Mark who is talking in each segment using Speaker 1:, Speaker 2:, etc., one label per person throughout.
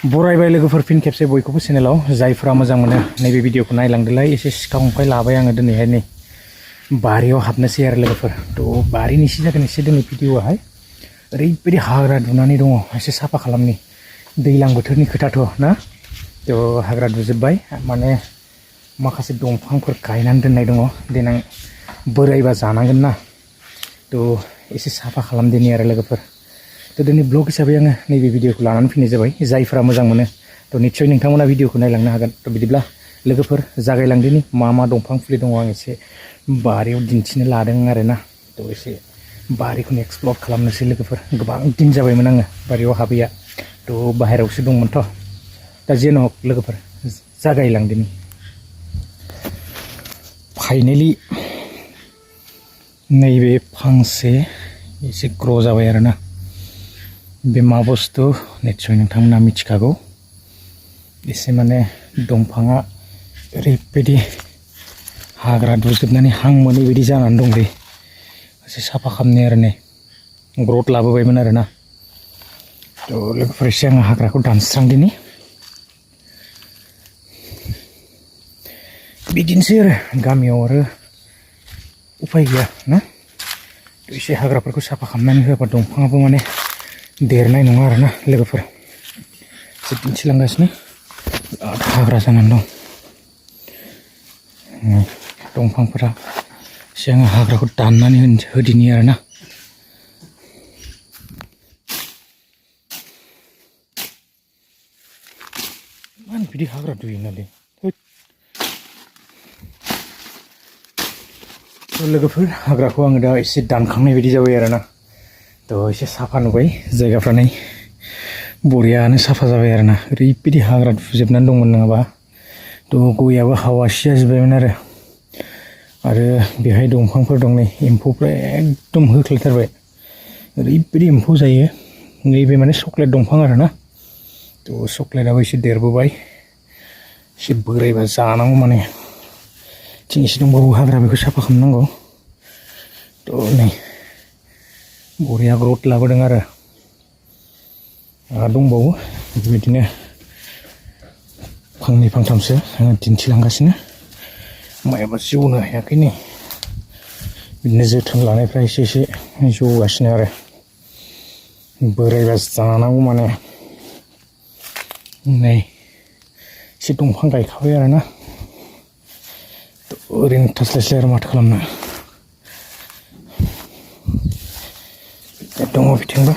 Speaker 1: बरायबाय लोगोफोर फिन खेबसे बयखौबो चेनेलाव जायफोरा मोजां मोनो नैबे भिडिअखौ नायलांदोलाय एसे सिखा खंखाय लाबाय आङो दिनैहाय नै बारियाव हाबनोसै आरो लोगोफोर थ' बारिनि एसे जागोन एसे दिनै भिडिअआहाय ओरैबायदि हाग्रा दुनानै दङ एसे साफा खालामनि दैज्लां बोथोरनि खोथाथ' ना थ' हाग्रा दुजोब्बाय माने माखासे दंफांफोर गायनानै दोननाय दङ देनां बोरायबा जानांगोन ना थ' एसे साफा खालामदिनि आरो लोगोफोर थ' दिनै ब्लग हिसाबै आङो नैबे भिडिअखौ लानानै फैनाय जाबाय जायफोरा मोजां मोनो थ' निस्सय नोंथांमोना भिडिअखौ नायलांनो हागोन थ' बिदिब्ला लोगोफोर जागायलांदिनि मा दंफां फुलि दङ आं एसे बारियाव दिन्थिनो लादों आरोना थ' एसे बारिखौनो एक्सप्लर खालामनोसै लोगोफोर गोबां दिन जाबायमोन आङो बारियाव हाबैया थ' बाहेरायावसो दंमोनथ' दा जेन' लोगोफोर जागायलांदिनि फाइनेलि नैबे फांसे एसे ग्र' जाबाय आरोना बे मा बुस्थु निस्सय नोंथांमोना मिथिखागौ एसे माने दंफाङा ओरैबायदि हाग्रा दुजोबनानै हां मोनै बायदि जानानै दं दे एसे साफा खालामनाय आरो नै ग्रथ लाबोबायमोन आरोना थ' लोगोफोर एसे आङो हाग्राखौ दानस्रांदिनि बिदिनोसै आरो गामियाव आरो उफाय गैया ना थ' एसे हाग्राफोरखौ साफा खालामनानै होआबा दंफाङाबो माने देरनाय नङा आरोना लोगोफोर एसे दिन्थिलांगासिनो बिराद हाग्रा जानानै दं दंफांफोरा एसे आङो हाग्राखौ दाननानै होदिनि आरोना मानो बिदि हाग्रा दुयो नालाय लोगोफोर हाग्राखौ आङो दा एसे दानखांनाय बायदि जाबाय आरोना थ' एसे साफा नुबाय जायगाफ्रा नै बरियानो साफा जाबाय आरोना ओरैबायदि हाग्रा दुजोबनानै दंमोन नङाबा थ' गयाबो हावासि जाजोब्बायमोन आरो बेहाय दंफांफोर दं नै एम्फौफ्रा एकदम होख्लायथारबाय ओरैबायदि एम्फौ जायो नैबे माने चक्लेट दंफां आरोना थ' चक्लेटआबो एसे देरबोबाय एसे बोरायबा जानांगौ माने थिं एसे दंबावो हाग्रा बेखौ साफा खालामनांगौ थ' नै बरिया ग्रथ लाबोदों आरो दंबावो बेबायदिनो फांनै फांथामसो आङो दिन्थिलांगासिनो मायाबा जौनो हायाखै नै बिदिनो जोथोन लानायफ्रा एसे जौगासिनो आरो बोरायबा जानांगौ माने नै एसे दंफां गायखाबाय आरोना ओरैनो थास्लायस्लाय आरो माथो खालामनो दङ बिथिंबो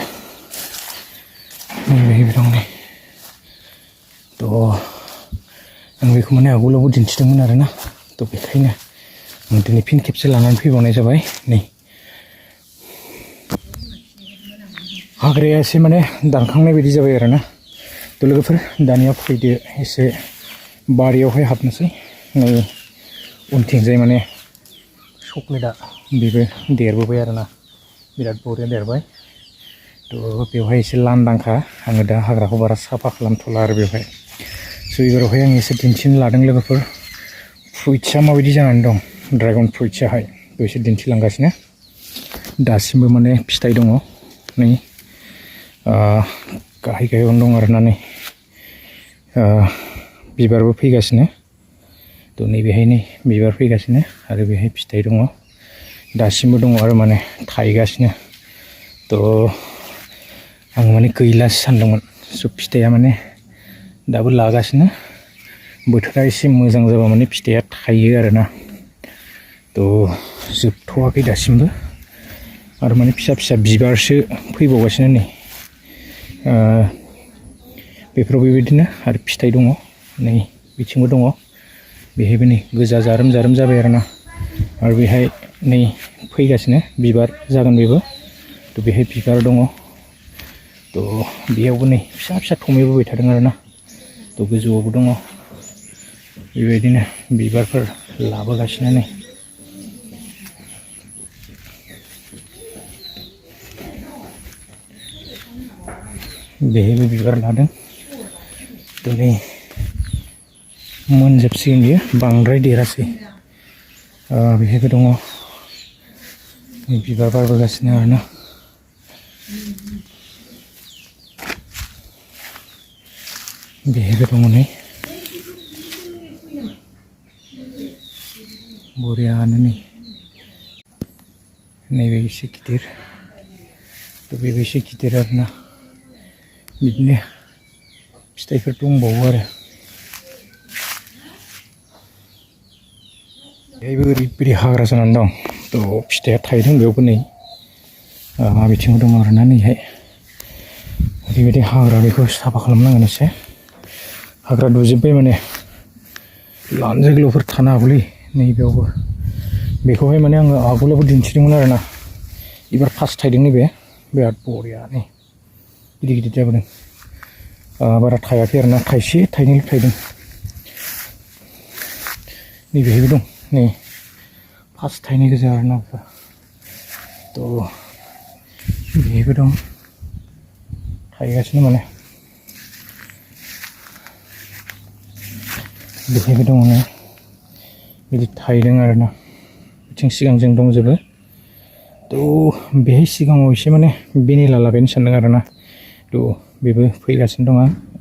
Speaker 1: नैबेहायबो दं नै थ' आं बेखौ माने आगोलावबो दिन्थिदोंमोन आरोना थ' बेखायनो आं दिनै फिन खेबसे लानानै फैबावनाय जाबाय नै हाग्राया एसे माने दानखांनाय बायदि जाबाय आरोना थ' लोगोफोर दानिया फैदो एसे बारियावहाय हाबनोसै नै उनथिंजाय माने चक्लेटआ बेबो देरबोबाय आरोना बिराद बरिया देरबाय थ' बेवहाय एसे लांदांखा आङो दा हाग्राखौ बारा साफा खालामथ'ला आरो बेवहाय स' एबारावहाय आं एसे दिन्थिनो लादों लोगोफोर फ्रुइट्सआ माबायदि जानानै दं ड्रागन फ्रुइट्सआहाय एसे दिन्थिलांगासिनो दासिमबो माने फिथाइ दङ नै गाहायावनो दं आरोना नै बिबारबो फैगासिनो थ' नैबेहाय नै बिबार फैगासिनो आरो बेहाय फिथाइ दङ दासिमबो दङ आरो माने थायगासिनो थ' आं माने गैलासो सानदोंमोन स' फिथाइया माने दाबो लागासिनो बोथोरा एसे मोजां जाबा माने फिथाइया थायो आरोना थ' जोबथ'वाखै दासिमबो आरो माने फिसा बिबारसो फैबावगासिनो नै बेफोराव बेबायदिनो आरो फिथाइ दङ नै बिथिंबो दङ बेहायबो नै गोजा जारोम जाबाय आरोना आरो बेहाय नै फैगासिनो बिबार जागोन बेबो थ' बेहाय बिबार दङ थ' बेयावबो नै फिसा थमेबोबाय थादों आरोना थ' गोजौआवबो दङ बेबायदिनो बिबारफोर लाबोगासिनो नै बेहायबो बिबार लादों थ' नै मोनजोबसिगोन बियो बांद्राय देरासै बेहायबो दङ बिबार बारबोगासिनो आरोना बेहायबो दङ नै बरियानो नैबे एसे गिदिर बेबो एसे गिदिर आरोना बिदिनो फिथाइफोर दंबावो आरो बेहायबो ओरैबायदि हाग्रा जानानै दं थ' फिथाइया थायदों बेयावबो नै बिथिङाव दङ आरोना नैहाय ओरैबायदि हाग्रा बेखौ साफा खालामनांगोन एसे हाग्रा दुजोब्बाय माने लानजायग्लुफोर थानो हागौलै नैबेयावबो बेखौहाय माने आङो आगोलावबो दिन्थिदोंमोन आरोना एबार फार्स्ट थायदों नैबे बिराद बरिया नै गिदिर गिदिर जाबोदों बारा थायाखै आरोना थाइसे थाइनैल' थायदों नैबेहायबो दं नै फार्स्ट थायनाय गोजा आरोना थ' बेहायबो दं थायगासिनो माने बेहायबो दङ नै बिदि थायदों आरोना बिथिं सिगांजों दंजोबो थ' बेहाय सिगाङाव एसे माने भेनिला लागायनो सानदों आरोना थ' बेबो फैगासिनो दङ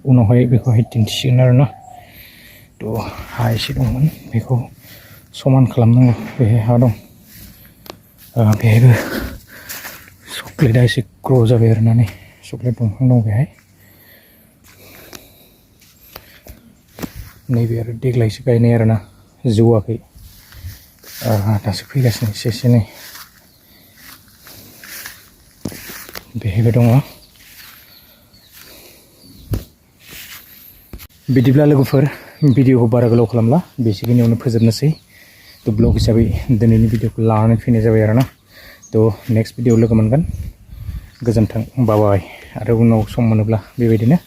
Speaker 1: उनावहाय बेखौहाय दिन्थिसिगोन आरोना थ' हा एसे दंमोन बेखौ समान खालामनांगौ बेहाय हा दं बेहायबो चक्लेटआ एसे ग्र' जाबाय आरोना नै चक्लेट दंफां दं बेहाय नैबे आरो देग्लायसो गायनाय आरोना जौवाखै दासो फैगासिनो एसे एसे नै बेहायबो दङ बिदिब्ला लोगोफोर भिडिअखौ बारा गोलाव खालामला बेसेखिनियावनो फोजोबनोसै थ' ब्लग हिसाबै दिनैनि भिडिअखौ लानानै फैनाय जाबाय आरोना थ' नेक्स्ट भिडिअ लोगो मोनगोन गोजोन्थों बाय आरो उनाव सम मोनोब्ला बेबायदिनो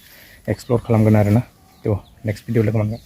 Speaker 1: एक्सप्लर खालामगोन आरोना थ' नेक्स्ट भिडिअ लोगो मोनगोन